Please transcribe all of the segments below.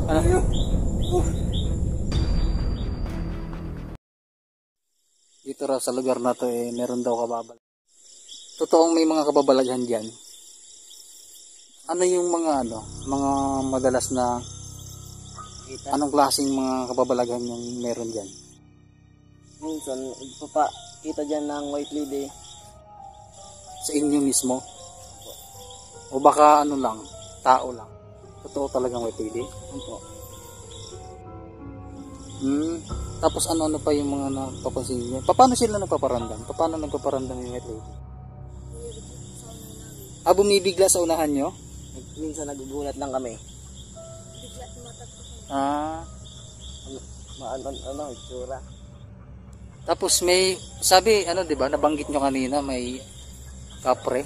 Ano? Dito raw sa lugar na to meron daw kababalag. Totoong may mga kababalaghan diyan. Ano yung mga mga madalas na anong klaseng mga kababalaghan yung meron diyan? Minsan, kita dyan ng white lady. Sa inyo mismo? O baka lang, tao lang? Totoo talagang white lady? Opo. Tapos ano pa yung mga napapansin niyo? Paano sila nagpaparandam? Paano nagpaparandam yung white lady? Bumibigla sa unahan nyo? Minsan nagugulat lang kami. Itsura. Tapos may, sabi, diba, nabanggit nyo kanina, may kapre.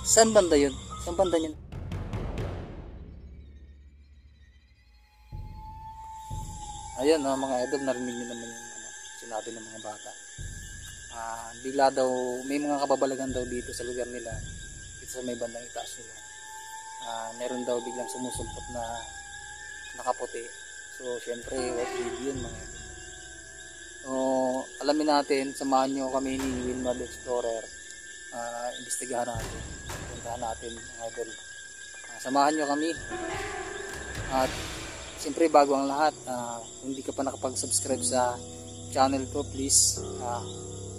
Saan banda yun? Saan banda yun? Ayun, mga idol, narinig nyo naman yung sinabi ng mga bata. Bigla daw, may mga kababalagan daw dito sa lugar nila, dito sa may bandang itaas nila. Meron daw biglang sumusulpot na nakaputi. So, syempre, white lady yun, mga idol. So, alamin natin, samahan nyo kami ni Wilmar the Explorer. Imbestigahan natin. Puntahan natin, mga idol. Samahan nyo kami. At, siyempre, bago ang lahat, kung hindi ka pa nakapag-subscribe sa channel ko, please,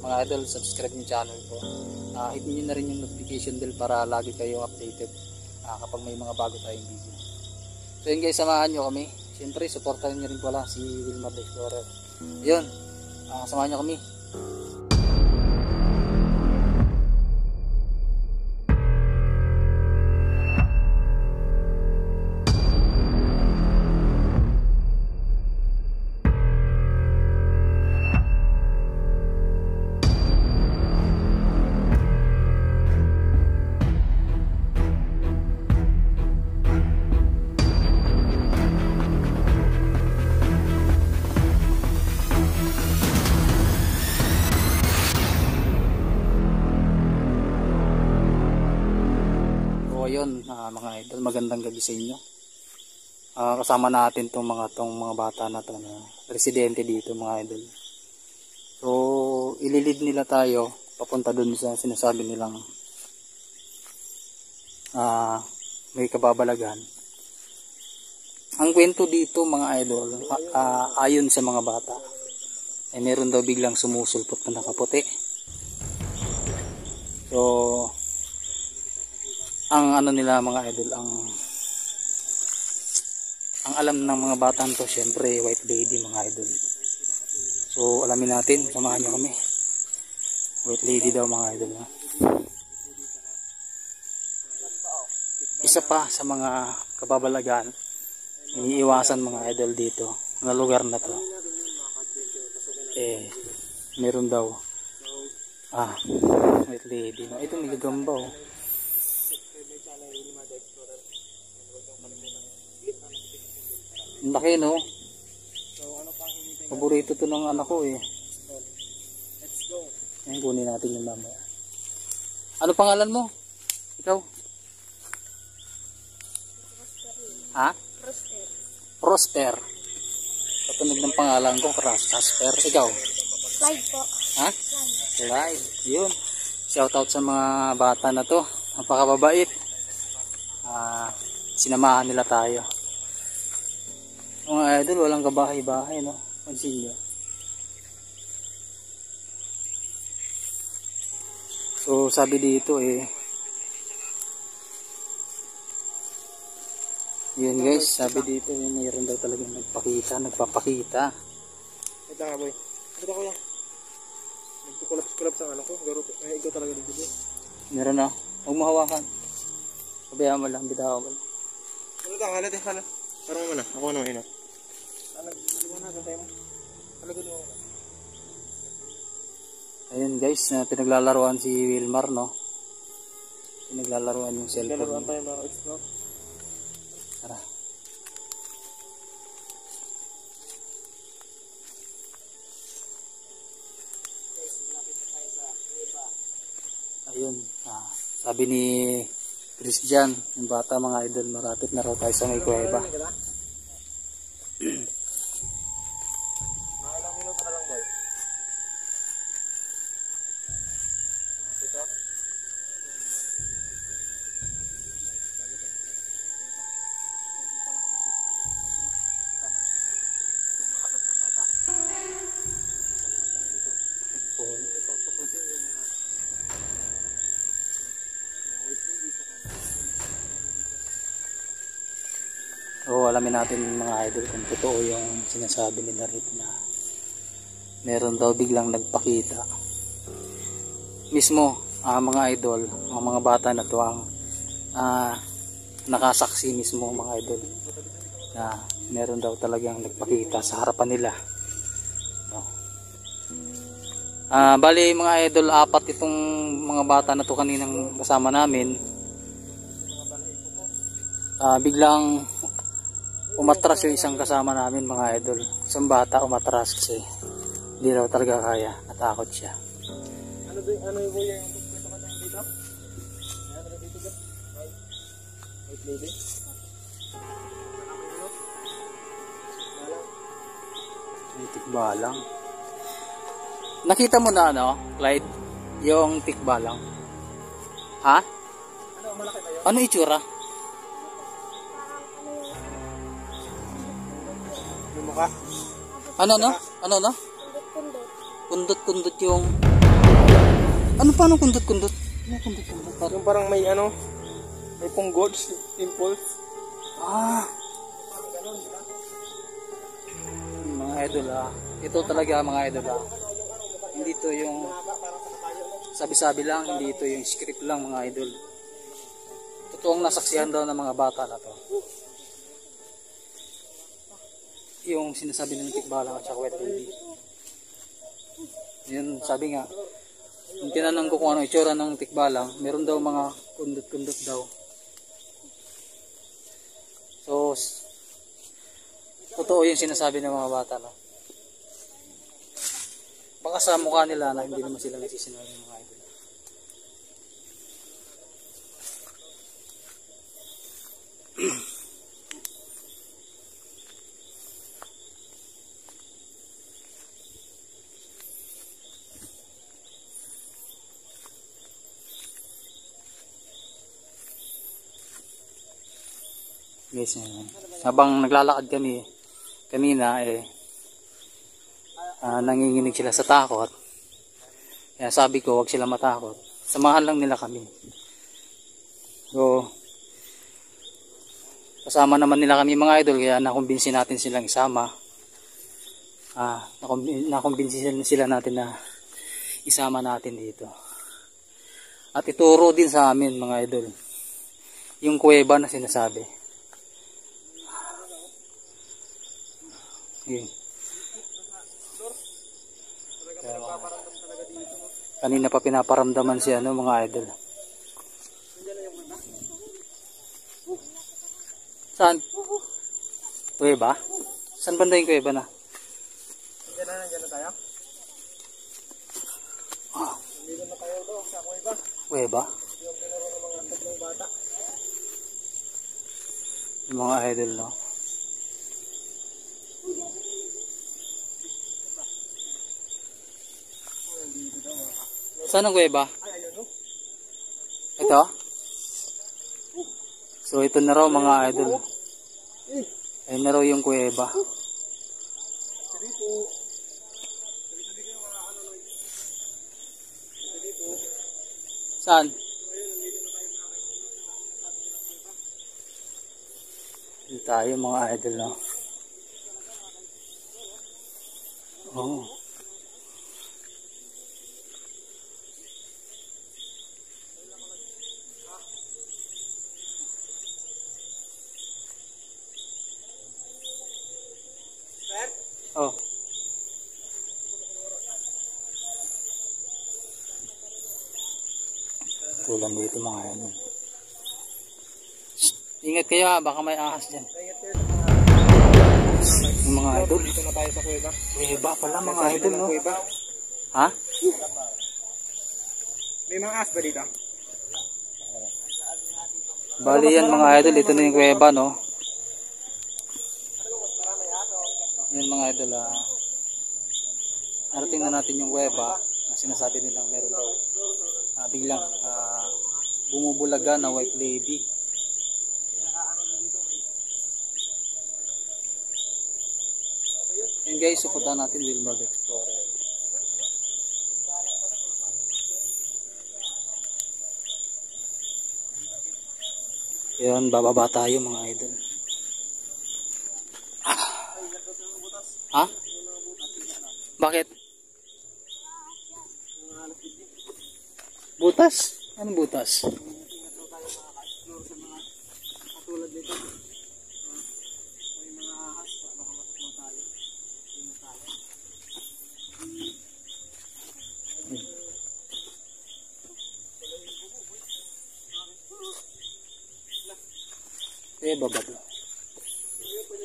mga idol, subscribe yung channel ko. Hit nyo na rin yung notification bell para lagi kayong updated kapag may mga bago tayong video. So yun guys, samahan nyo kami. Siyempre, supportan nyo rin pala si Wilmar the Explorer. Yun, samahan nyo kami. Ayun, mga idol, magandang gabi sa inyo. Kasama natin tong mga bata na to na residente dito, mga idol. So ililid nila tayo papunta dun sa sinasabi nilang may kababalaghan. Ang kwento dito, mga idol, ayon sa mga bata, ay meron daw biglang sumusulpot na nakaputi. So ang nila, mga idol, ang alam ng mga batang to, syempre white lady, mga idol. So alamin natin, samahan nyo kami. White lady daw, mga idol, Isa pa sa mga kababalaghan iniiwasan, mga idol, dito na lugar na to, meron daw white lady. Ito may gagamba, ang laki, no? Paborito to ng anak ko, Let's go. Ayan, kunin natin yung mamaya. Ano pangalan mo? Ikaw? Prosper. Prosper. Patunog ng pangalan ko, Prosper. Ikaw? Clyde po. Clyde. Yun. Shoutout sa mga bata na to. Napakababait. Sinamahan nila tayo. Mga idol, walang kabahay-bahay, no? Pansin nyo. So sabi dito, yun guys, sabi dito, mayroon daw talagang nagpapakita. Ito nga, boy. Ito ko yan. Nagkukulap sa ko. Ikaw talaga dito. Meron na. Huwag mo hawakan. Kabayaan mo lang, bitaw mo lang. Ano ka, kalat eh, kalat. Parang mo na, ako naman ina. Ayun guys, pinaglalaruan si Wilmar, no? Pinaglalaruan yung cellphone. Pinaglalaruan tayo mga explore. Tara. Ayun, sabi ni Christian, yung bata mga idol, marapit na raw tayo sa may kuweba. Mga ilang minuto na lang, boy. Ito. So alamin natin mga idol kung totoo yung sinasabi nila rito na meron daw biglang nagpakita. Mismo mga idol, ang mga bata na to ang nakasaksi mismo mga idol na meron daw talagang nagpakita sa harapan nila. No. Bali mga idol, 4 itong mga bata na to kaninang kasama namin. Biglang umatras yung isang kasama namin mga idol. Isang bata umatras kasi hindi raw talaga kaya, natakot siya. Ano yung boy yung gusto ka dito? Ano dito ba? Wait lady. Tikbalang. Nakita mo na ano, Clyde? Yung tikbalang. Ha? Ano, malaki ba yun? Ano itsura? Yung mukha? Ano no? Ano no? Kundot-kundot yung... Ano paano kundot-kundot? Ano kundot-kundot? Yung parang may ano, may punggots, impulse. Mga idol ito talaga mga idol hindi to yung sabi-sabi lang, hindi ito yung script lang mga idol. Totoong nasaksihan daw ng mga bata na to. Yung sinasabi ng tikbalang at saka wet baby. Yun sabi nga, yung tinanong ko kung ano itsura ng tikbalang, meron daw mga kundot-kundot daw. So totoo yung sinasabi ng mga bata, no? Baka sa mukha nila na hindi naman sila nagsisinungaling mga idol. Guys, habang naglalakad kami kanina nanginginig sila sa takot. Kaya sabi ko wag sila matakot, samahan lang nila kami. So kasama naman nila kami mga idol, kaya nakumbinsi natin silang isama. Nakumbinsi sila natin na isama natin dito. At ituro din sa amin mga idol yung kuweba na sinasabi. Yun. Kanina pa pinaparamdaman si ano mga idol. Saan? Kuweba? Saan banda yung kuweba na? Nandiyan na tayo? Nandito na tayo doon sa kuweba. Kuweba? Yung pinuro ng mga tatlong bata. Yung mga idol, no? Saan ang kuweba? Ito? So ito na raw mga idol. Ayun na raw yung kuweba. Saan? Dito tayo mga idol, no? Oh. Oh. Tulang dito mga idol. Ingat kayo baka may ahas dyan. Yung mga idol. Dito na tayo sa kuweba. Kuweba pala mga idol, no? Kuweba. Ha? May mga ahas ba dito? Bali yan mga idol, ito na yung kuweba, no? Yan mga idol, narating na natin yung kuweba na sinasabi nilang meron daw biglang bumubulaga na white lady. Yan guys, suportahan natin Wilmar the Explorer. Yan, bababa tayo mga idol. Ha? Bakit? Butas? Anong butas? Katulad nito. May mga ahas pa, baka matakbo tayo. Hindi na tayo. Kuweba ba to?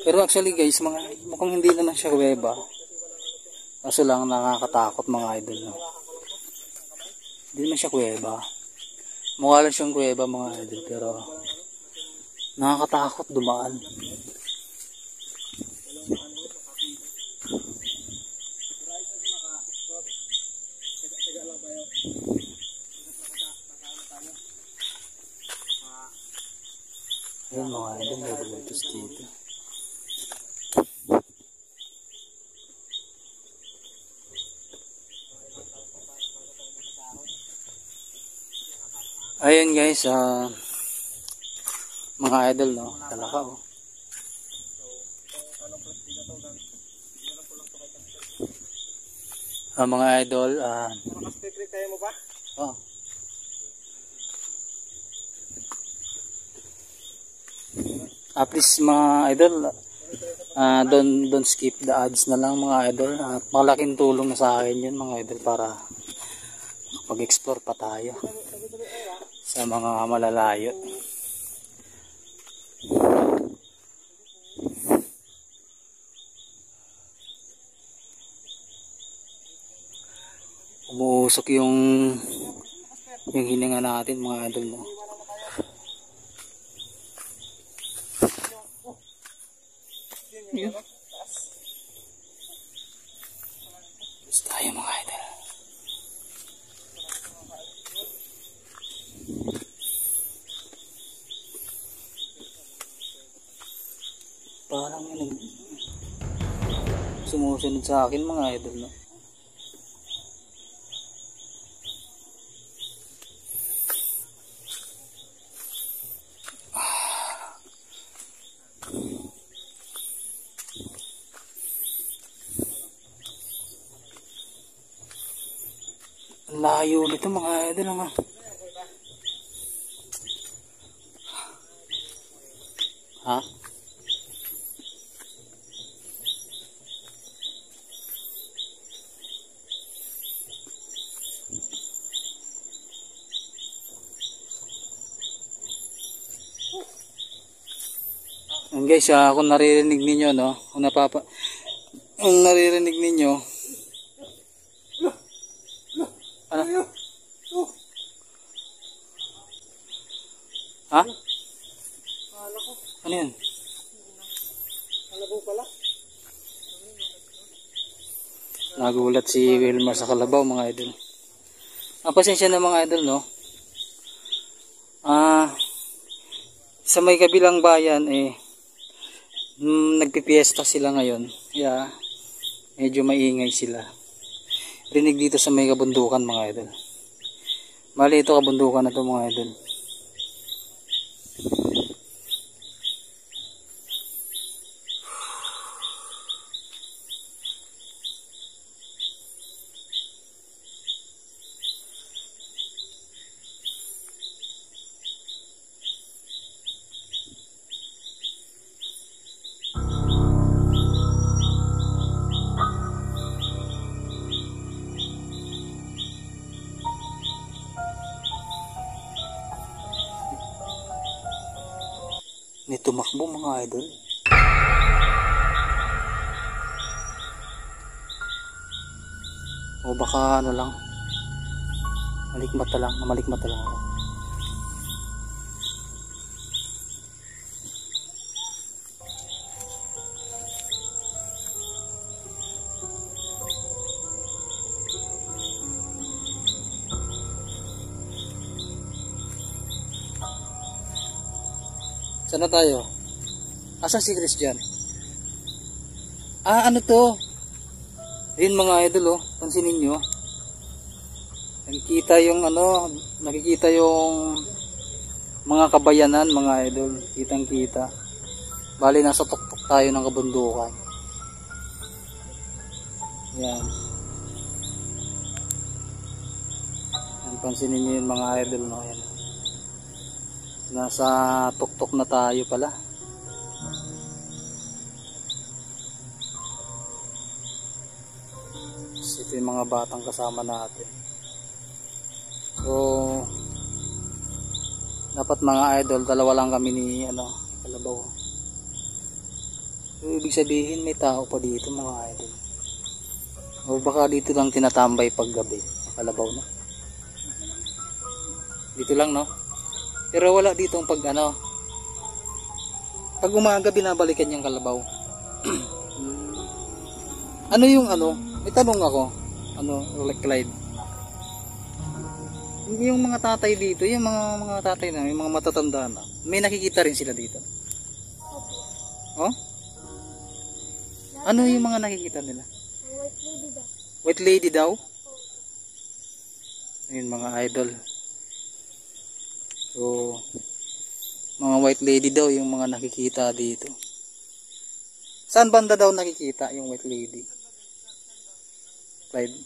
Pero actually guys, mukhang hindi naman siya kuweba. Kaso lang nakakatakot mga idol, no? Hindi naman siya kuweba. Mukha lang siyang kuweba mga idol, pero nakakatakot dumaan. Ayun mga idol, may bultos dito. Ayun guys, mga idol, no? Talaka, oh. Mga idol, Nakaspectric tayo mo pa? oh. Please mga idol, don't skip the ads na lang mga idol. Malaking tulong na sa akin yun mga idol para pag-explore pa tayo sa mga malalayo. Umuusok yung hininga natin mga idol, no? Yun. Basta tayo mga idol. Parang sumusunod sa akin mga idol, no? Layo nito mga idol, nga. Ha? And guys, kung naririnig ninyo, no? Kung naririnig ninyo, ano? Ha? Ano yan? Kalabaw pala. Nagulat si Wilmar sa kalabaw mga idol. Pasensya na mga idol, no? Sa may kabilang bayan nagpipiesta sila ngayon. Kaya medyo maingay sila. Rinig dito sa may kabundukan mga idol. Bali ito kabundukan na to mga idol. May tumakbo mga idol. O baka ano lang, malikmata lang ako. Saan na tayo? Asa si Christian? Ah, ano to? Ayun mga idol, oh. Pansinin nyo. Nakikita yung ano, nakikita yung mga kabayanan, mga idol. Kitang kita. Bali, nasa tuktok tayo ng kabundukan. Yan. Yan, pansinin nyo yung mga idol, no? Yan. Nasa tuktok na tayo pala. So, ito yung mga batang kasama natin. So, dapat mga idol, dalawa lang kami ni Kalabaw. So, ibig sabihin may tao pa dito mga idol. O baka dito lang tinatambay pag gabi. Kalabaw na. Dito lang, no? Pero wala dito pag pag umaga binabalikan yung Kalabaw. Ano yung may tanong ako. Clyde. Yung mga tatay dito, yung mga tatay na, yung mga matatanda na, may nakikita rin sila dito. Oh? Ano yung mga nakikita nila? White lady daw. White lady daw? Ayun mga idol. So, mga white lady daw yung mga nakikita dito. Saan banda daw nakikita yung white lady? Clyde?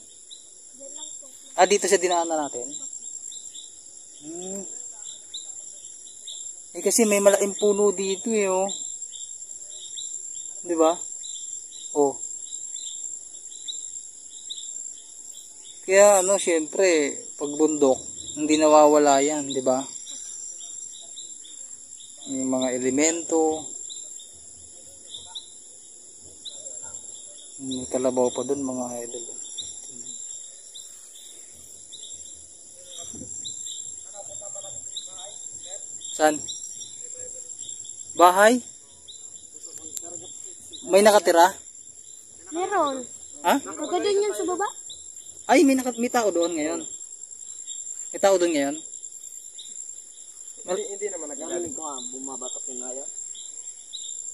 Ah, dito sa dinaanan natin? Eh kasi may malaking puno dito eh, oh. 'Di ba? Oh. Kaya syempre, pag bundok, hindi nawawala 'yan, 'di ba? Yung mga elemento. May kalabaw pa doon mga idol. Saan? Bahay? May nakatira? Meron. Ha? Magandun yun sa baba? Ay, may tao doon ngayon. May tao doon ngayon? Hindi naman nagagaling ko bumabatok yung naya.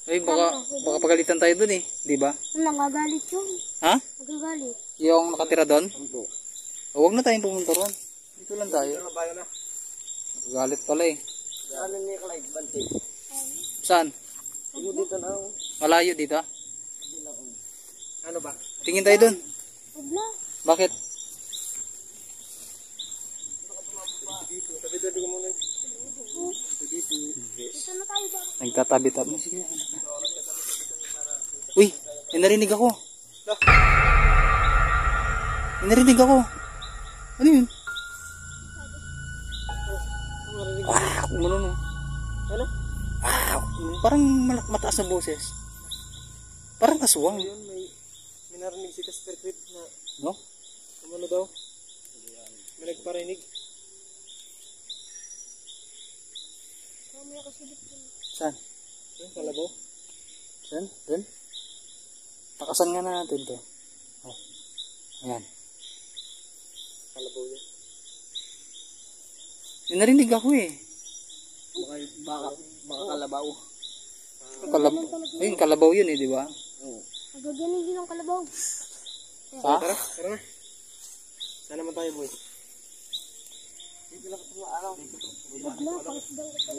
Ay, baka pagalitan tayo doon eh. Di ba? Nagagalit yun. Ha? Nagagalit. Yung nakatira doon? Huwag na tayong pumunta ron. Dito lang tayo. Galit pala eh. Ano niya Clyde? Banti. Saan? Dito na. Malayo dito? Ano ba? Tingin tayo doon. Huwag na. Bakit? Tabi-tabi ko muna. Dito na tayo ba? Nagtatabi-tabi. Sige. Uy, may narinig ako. May narinig ako. Ano yun? Umano no. Ano? Parang mataas na boses. Parang aswang. Ayun, may narinig si Casper Creep na No? ano daw? May nagparinig. Mamaya kasi dito. Saan? Yung kalabaw. Saan? Doon? Takasan nga na natin to. Oh. Ayan. Kalabaw yan. May narinig ako eh. Baka kalabaw. Ayun, kalabaw yun eh, di ba? Nagagaling din ang kalabaw. Ha? Tara na. Saan naman tayo boy? Dito lang ito araw. Huwag na. Pakisdang ito.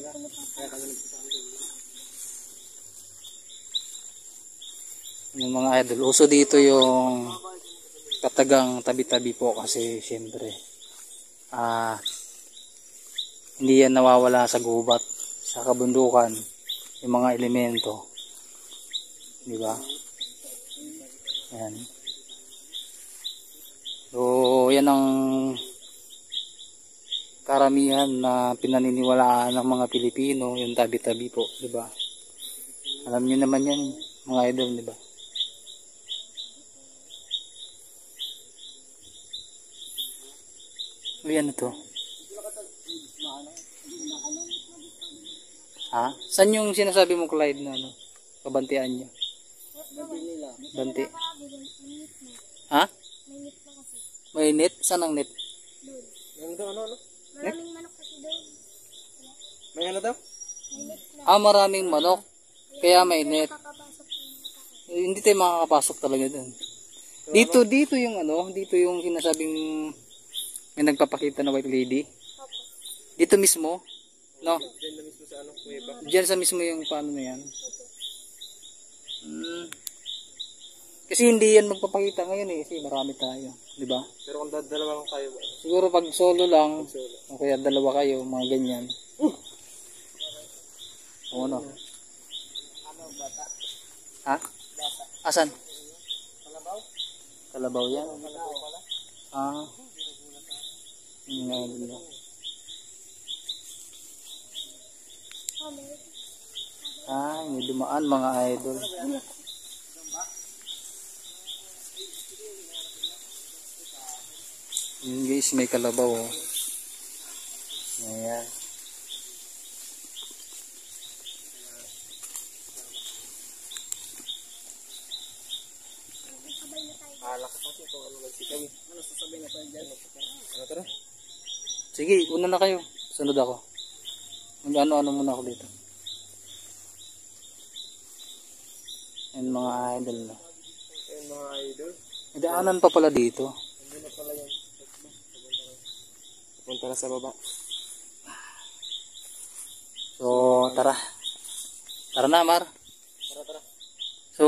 Kaya kagaling sa amin. Yung mga idol, uso dito yung katagang tabi-tabi po kasi syempre hindi yan nawawala sa gubat, sa kabundukan, yung mga elemento, di ba? Yan. So yan ang karamihan na pinaniniwalaan ng mga Pilipino, yung tabi-tabi po, di ba? Alam niyo naman yan mga idol, di ba? Uy, ano to? Ha? Saan yung sinasabi mo, Clyde, na kabantian niya? Banti. Ha? Mainit na kasi. May net? Saan ang net? Doon. Ano daw? Ano? Maraming manok kasi doon. May ano daw? Mainit na. Maraming manok. Kaya mainit. Nakakapasok ng mga tao. Hindi tayo makakapasok talaga dun. Dito yung dito yung sinasabing may nagpapakita na white lady. Opo. Dito mismo, no? Diyan na mismo sa ano, kuweba. Diyan sa mismo yung paano na yan. Opo. Kasi hindi yan magpapakita ngayon kasi marami tayo, di ba? Pero kung dalawa lang kayo, Siguro pag solo lang, solo. o kaya dalawa kayo, mga ganyan. O ano? Bata? Ha? Bata. Asan? Kalabaw? Kalabaw yan. Kalabaw pala? Yun nga yun lang. Meron. May dumaan mga idol. Yun guys, may kalabaw. Oh. Ayan. Alak kasi kung ano magsikaw. Ano sasabay na tayo dyan? Ano tara? Sige, una na kayo. Sunod ako. Mag-ano-ano muna ako dito. Ayan mga idol na. Ayun mga idol. May daanan pa pala dito. Hindi na pala yan. Punta na sa baba. So, tara. Tara na, Mar. Tara. So,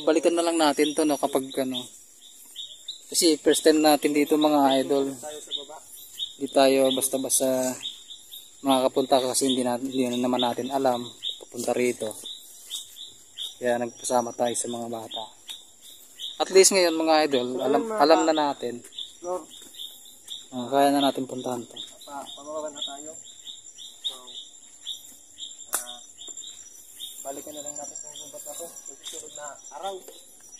balikan na lang natin to no kapag ano. Kasi first time natin dito mga idol. Tayo sa baba. Hindi tayo basta-basta makakapunta kasi hindi na naman natin alam papunta rito. Kaya nagpasama tayo sa mga bata. At least ngayon mga idol, alam na natin. Lord, Kaya na natin puntahan to. pababa na tayo. So, balikan na lang natin kung gubat na to. Susunod na araw.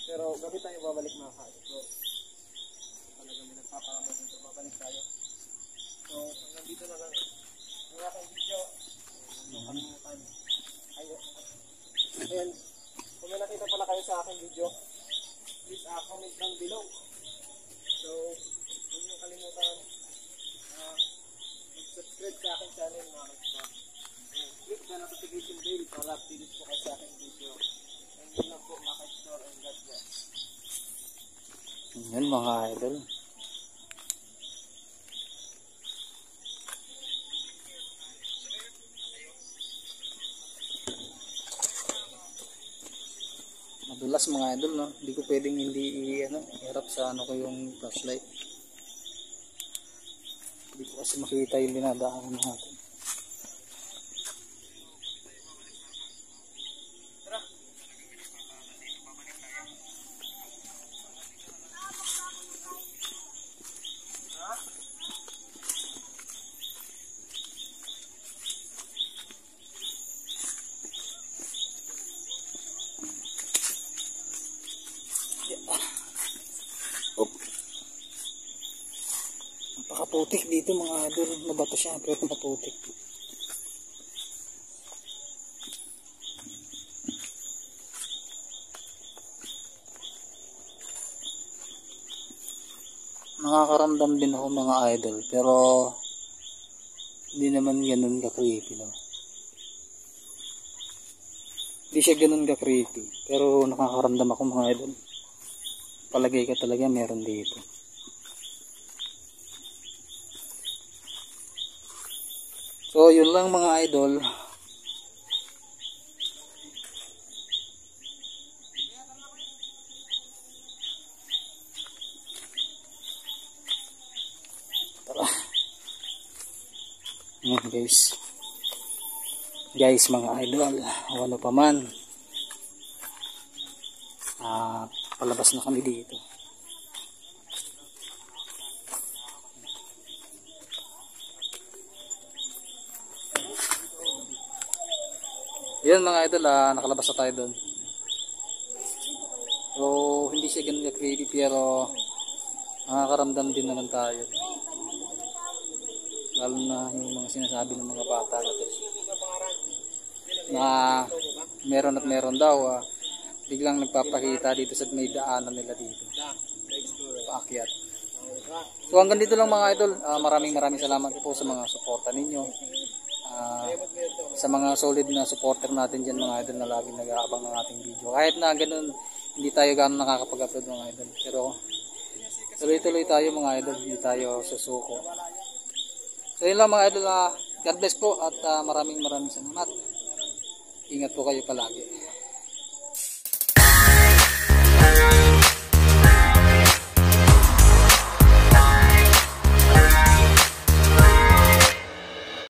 Pero gabi tayo babalik mga ka. So, talagang may nagpaparamay dito. Babalik tayo. So, hanggang dito na lang. Ang aking video. So, kalimutan. Ayan. Kung may nakita pala kayo sa aking video, please comment down below. So, huwag niyo kalimutan mag-subscribe sa aking channel mga kapatid. Click the notification bell para updated po kayo sa aking video. And yun lang po mga kapatid and God bless. Yan mga idol. Madulas mga idol no. Hindi ko pwedeng hindi iharap sa ko yung flashlight. Hindi ko kasi makita yung dinadaanan natin. Napakaputik dito mga idol. Nabato siya pero napaputik. Nakakaramdam din ako mga idol pero hindi naman ganun ka-creepy no. Hindi siya ganun ka-creepy pero nakakaramdam ako mga idol. Palagay ka talaga meron dito. So yun lang mga idol. Tara. Yan guys. Guys mga idol, ano pa man. Palabas na kami dito. Yan mga idol, nakalabas na tayo doon. So, hindi siya ganun ka-creepy pero nakakaramdam din naman tayo. Lalo na yung mga sinasabi ng mga bata na meron at meron daw biglang nagpapakita dito sa may daanan nila dito. Paakyat. So hanggang dito lang mga idol. Maraming salamat po sa mga suporta ninyo. sa mga solid na supporter natin dyan mga idol na laging nag-aabang ng ating video. Kahit na ganun, hindi tayo gano'n nakakapag-upload mga idol. Pero tuloy-tuloy tayo mga idol, hindi tayo susuko. So yun lang mga idol, God bless po at maraming salamat. Ingat po kayo palagi.